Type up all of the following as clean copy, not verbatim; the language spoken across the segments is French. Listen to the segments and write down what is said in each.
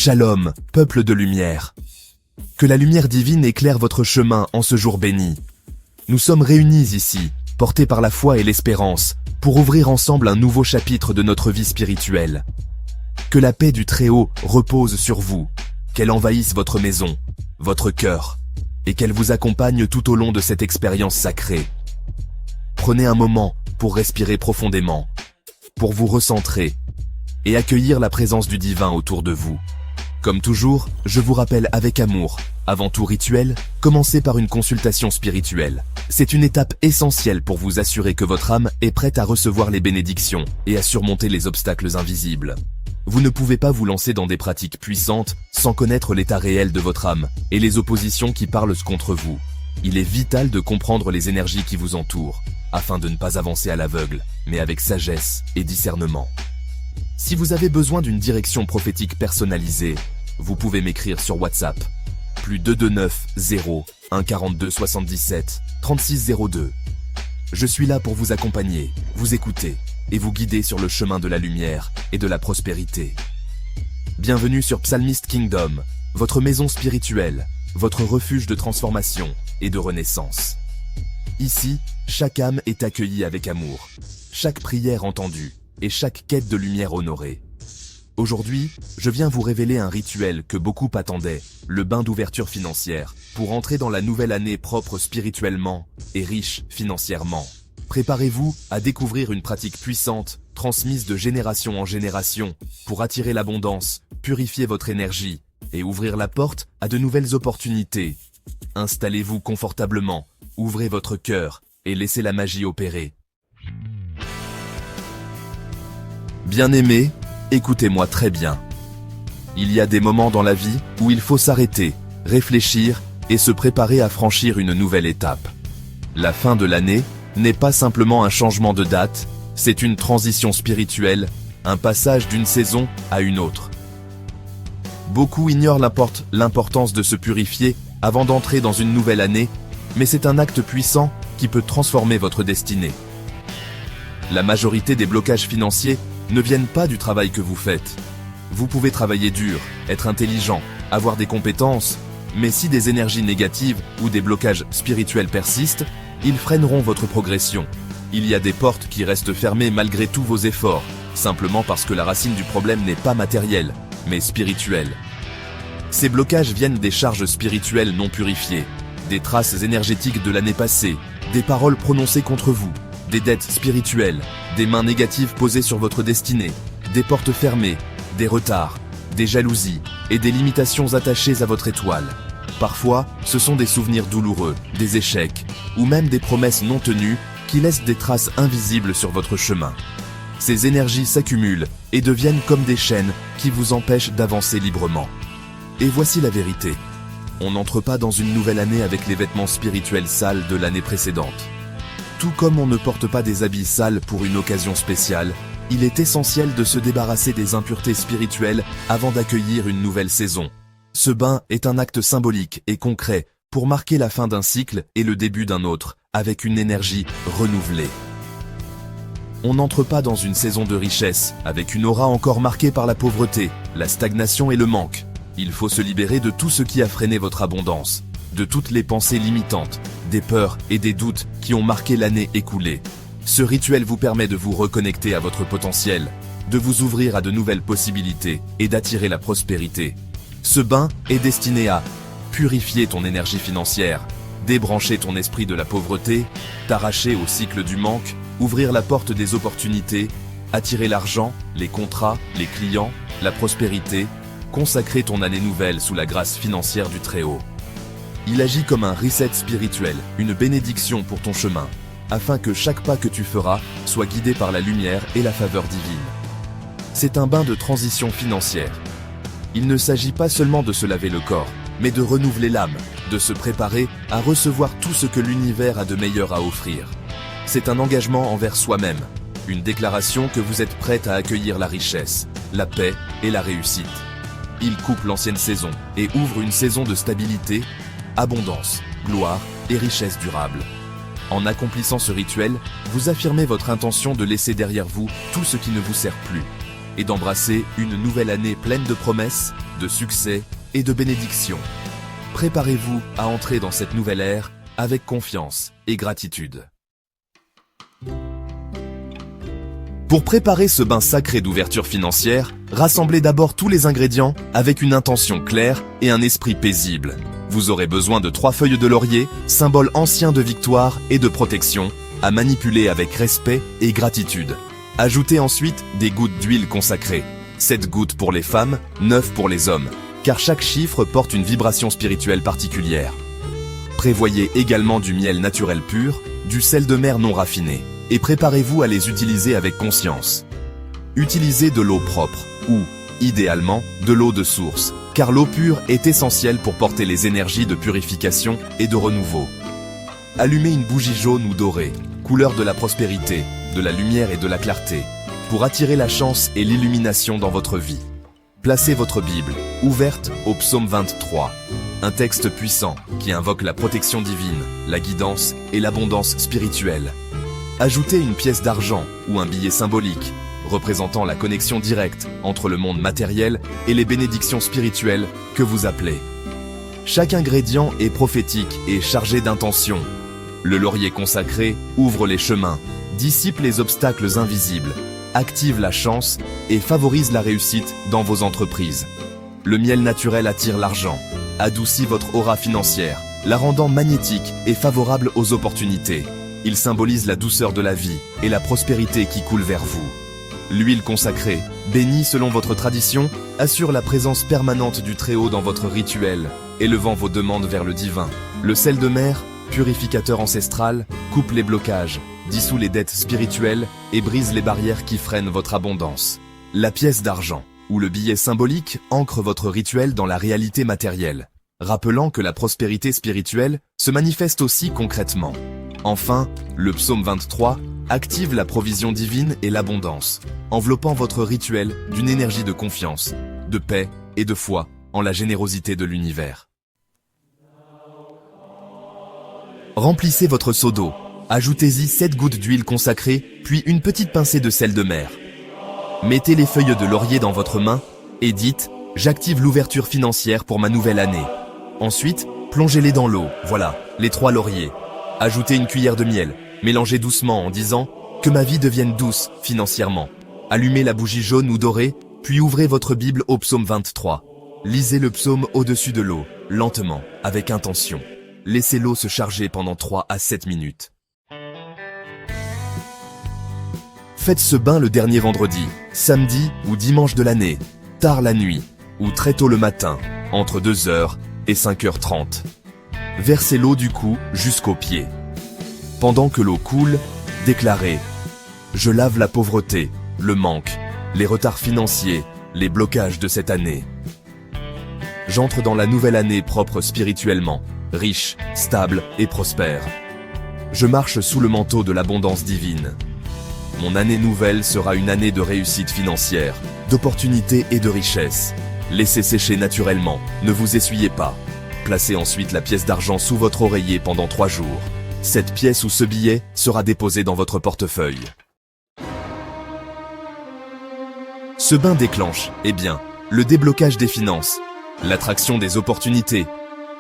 Shalom, peuple de lumière. Que la lumière divine éclaire votre chemin en ce jour béni. Nous sommes réunis ici, portés par la foi et l'espérance, pour ouvrir ensemble un nouveau chapitre de notre vie spirituelle. Que la paix du Très-Haut repose sur vous, qu'elle envahisse votre maison, votre cœur, et qu'elle vous accompagne tout au long de cette expérience sacrée. Prenez un moment pour respirer profondément, pour vous recentrer, et accueillir la présence du divin autour de vous. Comme toujours, je vous rappelle avec amour, avant tout rituel, commencez par une consultation spirituelle. C'est une étape essentielle pour vous assurer que votre âme est prête à recevoir les bénédictions et à surmonter les obstacles invisibles. Vous ne pouvez pas vous lancer dans des pratiques puissantes sans connaître l'état réel de votre âme et les oppositions qui parlent contre vous. Il est vital de comprendre les énergies qui vous entourent, afin de ne pas avancer à l'aveugle, mais avec sagesse et discernement. Si vous avez besoin d'une direction prophétique personnalisée, vous pouvez m'écrire sur WhatsApp. Plus 229 0 1 42 77 36 02. Je suis là pour vous accompagner, vous écouter et vous guider sur le chemin de la lumière et de la prospérité. Bienvenue sur Psalmist Kingdom, votre maison spirituelle, votre refuge de transformation et de renaissance. Ici, chaque âme est accueillie avec amour, chaque prière entendue et chaque quête de lumière honorée. Aujourd'hui, je viens vous révéler un rituel que beaucoup attendaient, le bain d'ouverture financière, pour entrer dans la nouvelle année propre spirituellement et riche financièrement. Préparez-vous à découvrir une pratique puissante, transmise de génération en génération, pour attirer l'abondance, purifier votre énergie et ouvrir la porte à de nouvelles opportunités. Installez-vous confortablement, ouvrez votre cœur et laissez la magie opérer. Bien-aimés, écoutez-moi très bien. Il y a des moments dans la vie où il faut s'arrêter, réfléchir et se préparer à franchir une nouvelle étape. La fin de l'année n'est pas simplement un changement de date, c'est une transition spirituelle, un passage d'une saison à une autre. Beaucoup ignorent l'importance de se purifier avant d'entrer dans une nouvelle année, mais c'est un acte puissant qui peut transformer votre destinée. La majorité des blocages financiers ne viennent pas du travail que vous faites. Vous pouvez travailler dur, être intelligent, avoir des compétences, mais si des énergies négatives ou des blocages spirituels persistent, ils freineront votre progression. Il y a des portes qui restent fermées malgré tous vos efforts, simplement parce que la racine du problème n'est pas matérielle, mais spirituelle. Ces blocages viennent des charges spirituelles non purifiées, des traces énergétiques de l'année passée, des paroles prononcées contre vous, des dettes spirituelles, des mains négatives posées sur votre destinée, des portes fermées, des retards, des jalousies et des limitations attachées à votre étoile. Parfois, ce sont des souvenirs douloureux, des échecs, ou même des promesses non tenues qui laissent des traces invisibles sur votre chemin. Ces énergies s'accumulent et deviennent comme des chaînes qui vous empêchent d'avancer librement. Et voici la vérité. On n'entre pas dans une nouvelle année avec les vêtements spirituels sales de l'année précédente. Tout comme on ne porte pas des habits sales pour une occasion spéciale, il est essentiel de se débarrasser des impuretés spirituelles avant d'accueillir une nouvelle saison. Ce bain est un acte symbolique et concret pour marquer la fin d'un cycle et le début d'un autre, avec une énergie renouvelée. On n'entre pas dans une saison de richesse, avec une aura encore marquée par la pauvreté, la stagnation et le manque. Il faut se libérer de tout ce qui a freiné votre abondance, de toutes les pensées limitantes, des peurs et des doutes qui ont marqué l'année écoulée. Ce rituel vous permet de vous reconnecter à votre potentiel, de vous ouvrir à de nouvelles possibilités et d'attirer la prospérité. Ce bain est destiné à purifier ton énergie financière, débrancher ton esprit de la pauvreté, t'arracher au cycle du manque, ouvrir la porte des opportunités, attirer l'argent, les contrats, les clients, la prospérité, consacrer ton année nouvelle sous la grâce financière du Très-Haut. Il agit comme un reset spirituel, une bénédiction pour ton chemin, afin que chaque pas que tu feras soit guidé par la lumière et la faveur divine. C'est un bain de transition financière. Il ne s'agit pas seulement de se laver le corps, mais de renouveler l'âme, de se préparer à recevoir tout ce que l'univers a de meilleur à offrir. C'est un engagement envers soi-même, une déclaration que vous êtes prête à accueillir la richesse, la paix et la réussite. Il coupe l'ancienne saison et ouvre une saison de stabilité, abondance, gloire et richesse durable. En accomplissant ce rituel, vous affirmez votre intention de laisser derrière vous tout ce qui ne vous sert plus et d'embrasser une nouvelle année pleine de promesses, de succès et de bénédiction. Préparez-vous à entrer dans cette nouvelle ère avec confiance et gratitude. Pour préparer ce bain sacré d'ouverture financière, rassemblez d'abord tous les ingrédients avec une intention claire et un esprit paisible. Vous aurez besoin de 3 feuilles de laurier, symbole ancien de victoire et de protection, à manipuler avec respect et gratitude. Ajoutez ensuite des gouttes d'huile consacrée. 7 gouttes pour les femmes, 9 pour les hommes, car chaque chiffre porte une vibration spirituelle particulière. Prévoyez également du miel naturel pur, du sel de mer non raffiné, et préparez-vous à les utiliser avec conscience. Utilisez de l'eau propre, ou, idéalement, de l'eau de source, car l'eau pure est essentielle pour porter les énergies de purification et de renouveau. Allumez une bougie jaune ou dorée, couleur de la prospérité, de la lumière et de la clarté, pour attirer la chance et l'illumination dans votre vie. Placez votre Bible, ouverte au psaume 23, un texte puissant qui invoque la protection divine, la guidance et l'abondance spirituelle. Ajoutez une pièce d'argent ou un billet symbolique, représentant la connexion directe entre le monde matériel et les bénédictions spirituelles que vous appelez. Chaque ingrédient est prophétique et chargé d'intention. Le laurier consacré ouvre les chemins, dissipe les obstacles invisibles, active la chance et favorise la réussite dans vos entreprises. Le miel naturel attire l'argent, adoucit votre aura financière, la rendant magnétique et favorable aux opportunités. Il symbolise la douceur de la vie et la prospérité qui coule vers vous. L'huile consacrée, bénie selon votre tradition, assure la présence permanente du Très-Haut dans votre rituel, élevant vos demandes vers le divin. Le sel de mer, purificateur ancestral, coupe les blocages, dissout les dettes spirituelles et brise les barrières qui freinent votre abondance. La pièce d'argent, ou le billet symbolique, ancre votre rituel dans la réalité matérielle, rappelant que la prospérité spirituelle se manifeste aussi concrètement. Enfin, le psaume 23 active la provision divine et l'abondance, enveloppant votre rituel d'une énergie de confiance, de paix et de foi en la générosité de l'univers. Remplissez votre seau d'eau, ajoutez-y 7 gouttes d'huile consacrée, puis une petite pincée de sel de mer. Mettez les feuilles de laurier dans votre main et dites « J'active l'ouverture financière pour ma nouvelle année ». Ensuite, plongez-les dans l'eau, voilà, les 3 lauriers. Ajoutez une cuillère de miel, mélangez doucement en disant « Que ma vie devienne douce financièrement ». Allumez la bougie jaune ou dorée, puis ouvrez votre Bible au psaume 23. Lisez le psaume au-dessus de l'eau, lentement, avec intention. Laissez l'eau se charger pendant 3 à 7 minutes. Faites ce bain le dernier vendredi, samedi ou dimanche de l'année, tard la nuit ou très tôt le matin, entre 2h et 5h30. Versez l'eau du cou jusqu'aux pieds. Pendant que l'eau coule, déclarez « Je lave la pauvreté, le manque, les retards financiers, les blocages de cette année. J'entre dans la nouvelle année propre spirituellement, riche, stable et prospère. Je marche sous le manteau de l'abondance divine. Mon année nouvelle sera une année de réussite financière, d'opportunités et de richesse. Laissez sécher naturellement, ne vous essuyez pas. Placez ensuite la pièce d'argent sous votre oreiller pendant 3 jours. Cette pièce ou ce billet sera déposé dans votre portefeuille. Ce bain déclenche, le déblocage des finances, l'attraction des opportunités,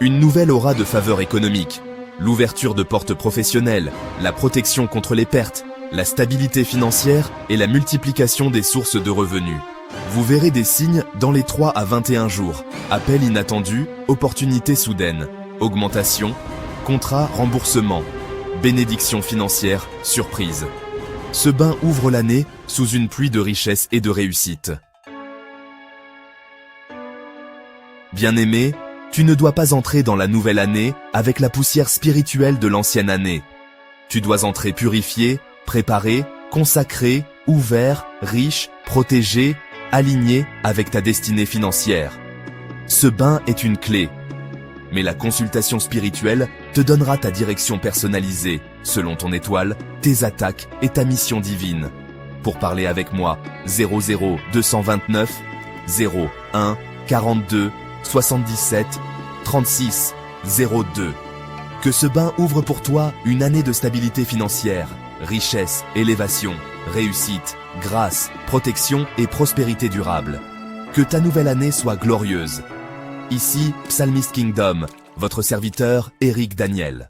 une nouvelle aura de faveur économique, l'ouverture de portes professionnelles, la protection contre les pertes, la stabilité financière et la multiplication des sources de revenus. Vous verrez des signes dans les 3 à 21 jours. Appel inattendu, opportunité soudaine, augmentation, contrat, remboursement, bénédiction financière, surprise. Ce bain ouvre l'année sous une pluie de richesse et de réussite. Bien-aimé, tu ne dois pas entrer dans la nouvelle année avec la poussière spirituelle de l'ancienne année. Tu dois entrer purifié, préparé, consacré, ouvert, riche, protégé, aligné avec ta destinée financière. Ce bain est une clé, mais la consultation spirituelle te donnera ta direction personnalisée, selon ton étoile, tes attaques et ta mission divine. Pour parler avec moi, 00 229 01 42 77 36 02. Que ce bain ouvre pour toi une année de stabilité financière, richesse, élévation, réussite, grâce, protection et prospérité durable. Que ta nouvelle année soit glorieuse. Ici, Psalmist Kingdom, votre serviteur, Eric Daniel.